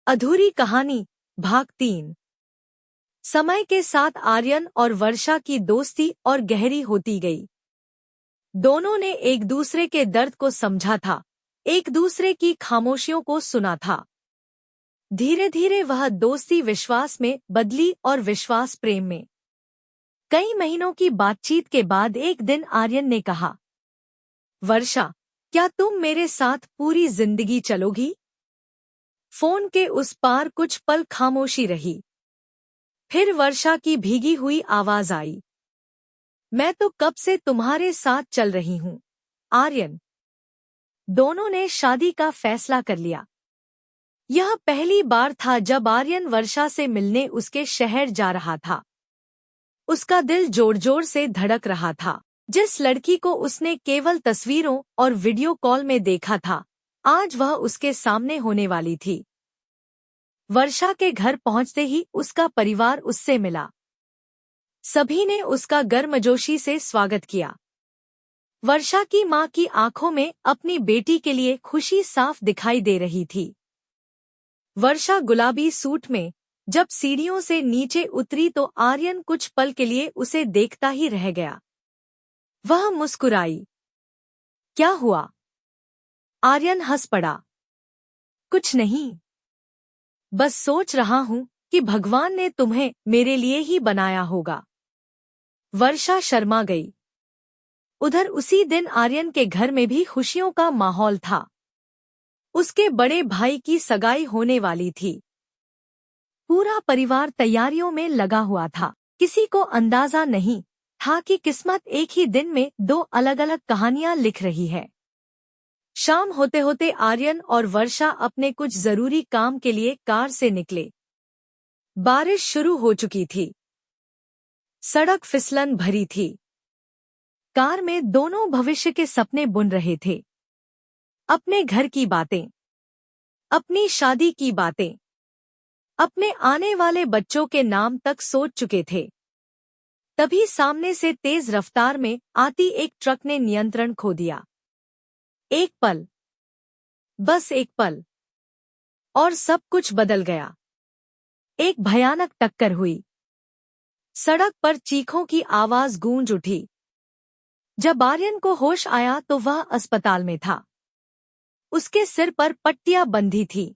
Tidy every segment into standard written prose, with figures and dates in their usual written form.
अधूरी कहानी भाग 3। समय के साथ आर्यन और वर्षा की दोस्ती और गहरी होती गई। दोनों ने एक दूसरे के दर्द को समझा था, एक दूसरे की खामोशियों को सुना था। धीरे धीरे वह दोस्ती विश्वास में बदली और विश्वास प्रेम में। कई महीनों की बातचीत के बाद एक दिन आर्यन ने कहा, वर्षा, क्या तुम मेरे साथ पूरी जिंदगी चलोगी? फोन के उस पार कुछ पल खामोशी रही। फिर वर्षा की भीगी हुई आवाज आई, मैं तो कब से तुम्हारे साथ चल रही हूँ, आर्यन। दोनों ने शादी का फैसला कर लिया। यह पहली बार था जब आर्यन वर्षा से मिलने उसके शहर जा रहा था। उसका दिल जोर जोर से धड़क रहा था। जिस लड़की को उसने केवल तस्वीरों और वीडियो कॉल में देखा था, आज वह उसके सामने होने वाली थी। वर्षा के घर पहुंचते ही उसका परिवार उससे मिला। सभी ने उसका गर्मजोशी से स्वागत किया। वर्षा की मां की आंखों में अपनी बेटी के लिए खुशी साफ दिखाई दे रही थी। वर्षा गुलाबी सूट में जब सीढ़ियों से नीचे उतरी तो आर्यन कुछ पल के लिए उसे देखता ही रह गया। वह मुस्कुराई। क्या हुआ? आर्यन हंस पड़ा। कुछ नहीं, बस सोच रहा हूं कि भगवान ने तुम्हें मेरे लिए ही बनाया होगा। वर्षा शर्मा गई। उधर उसी दिन आर्यन के घर में भी खुशियों का माहौल था। उसके बड़े भाई की सगाई होने वाली थी। पूरा परिवार तैयारियों में लगा हुआ था। किसी को अंदाजा नहीं था कि किस्मत एक ही दिन में दो अलग अलग कहानियां लिख रही है। शाम होते होते आर्यन और वर्षा अपने कुछ जरूरी काम के लिए कार से निकले। बारिश शुरू हो चुकी थी। सड़क फिसलन भरी थी। कार में दोनों भविष्य के सपने बुन रहे थे। अपने घर की बातें, अपनी शादी की बातें, अपने आने वाले बच्चों के नाम तक सोच चुके थे। तभी सामने से तेज रफ्तार में आती एक ट्रक ने नियंत्रण खो दिया। एक पल, बस एक पल, और सब कुछ बदल गया। एक भयानक टक्कर हुई। सड़क पर चीखों की आवाज गूंज उठी। जब आर्यन को होश आया तो वह अस्पताल में था। उसके सिर पर पट्टियां बंधी थी।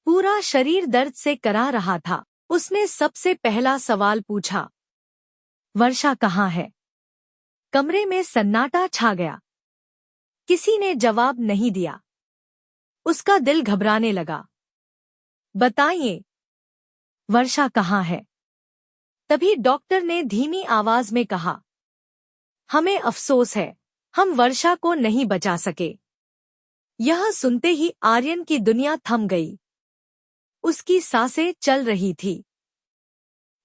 पूरा शरीर दर्द से करा रहा था। उसने सबसे पहला सवाल पूछा, वर्षा कहाँ है? कमरे में सन्नाटा छा गया। किसी ने जवाब नहीं दिया। उसका दिल घबराने लगा। बताइए, वर्षा कहाँ है? तभी डॉक्टर ने धीमी आवाज में कहा, हमें अफसोस है, हम वर्षा को नहीं बचा सके। यह सुनते ही आर्यन की दुनिया थम गई। उसकी सांसें चल रही थी,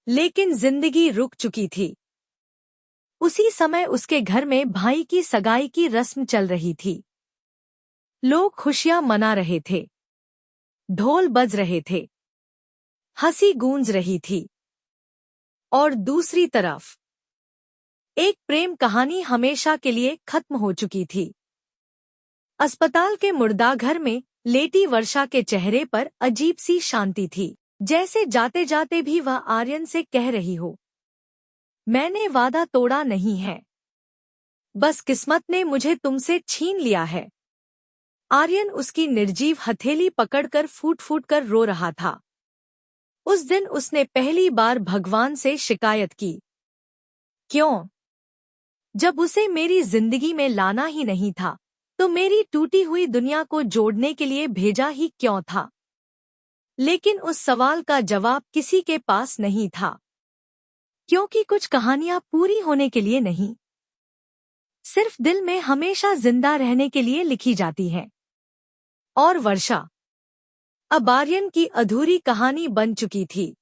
लेकिन जिंदगी रुक चुकी थी। उसी समय उसके घर में भाई की सगाई की रस्म चल रही थी। लोग खुशियां मना रहे थे। ढोल बज रहे थे। हंसी गूंज रही थी। और दूसरी तरफ एक प्रेम कहानी हमेशा के लिए खत्म हो चुकी थी। अस्पताल के मुर्दाघर में लेटी वर्षा के चेहरे पर अजीब सी शांति थी, जैसे जाते जाते भी वह आर्यन से कह रही हो, मैंने वादा तोड़ा नहीं है, बस किस्मत ने मुझे तुमसे छीन लिया है। आर्यन उसकी निर्जीव हथेली पकड़कर फूट फूट कर रो रहा था। उस दिन उसने पहली बार भगवान से शिकायत की। क्यों? जब उसे मेरी जिंदगी में लाना ही नहीं था, तो मेरी टूटी हुई दुनिया को जोड़ने के लिए भेजा ही क्यों था? लेकिन उस सवाल का जवाब किसी के पास नहीं था, क्योंकि कुछ कहानियां पूरी होने के लिए नहीं, सिर्फ दिल में हमेशा जिंदा रहने के लिए लिखी जाती हैं। और वर्षा अब आर्यन की अधूरी कहानी बन चुकी थी।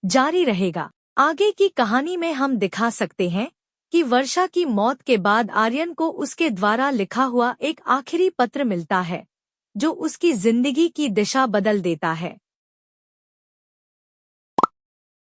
जारी रहेगा। आगे की कहानी में हम दिखा सकते हैं कि वर्षा की मौत के बाद आर्यन को उसके द्वारा लिखा हुआ एक आखिरी पत्र मिलता है, जो उसकी जिंदगी की दिशा बदल देता है।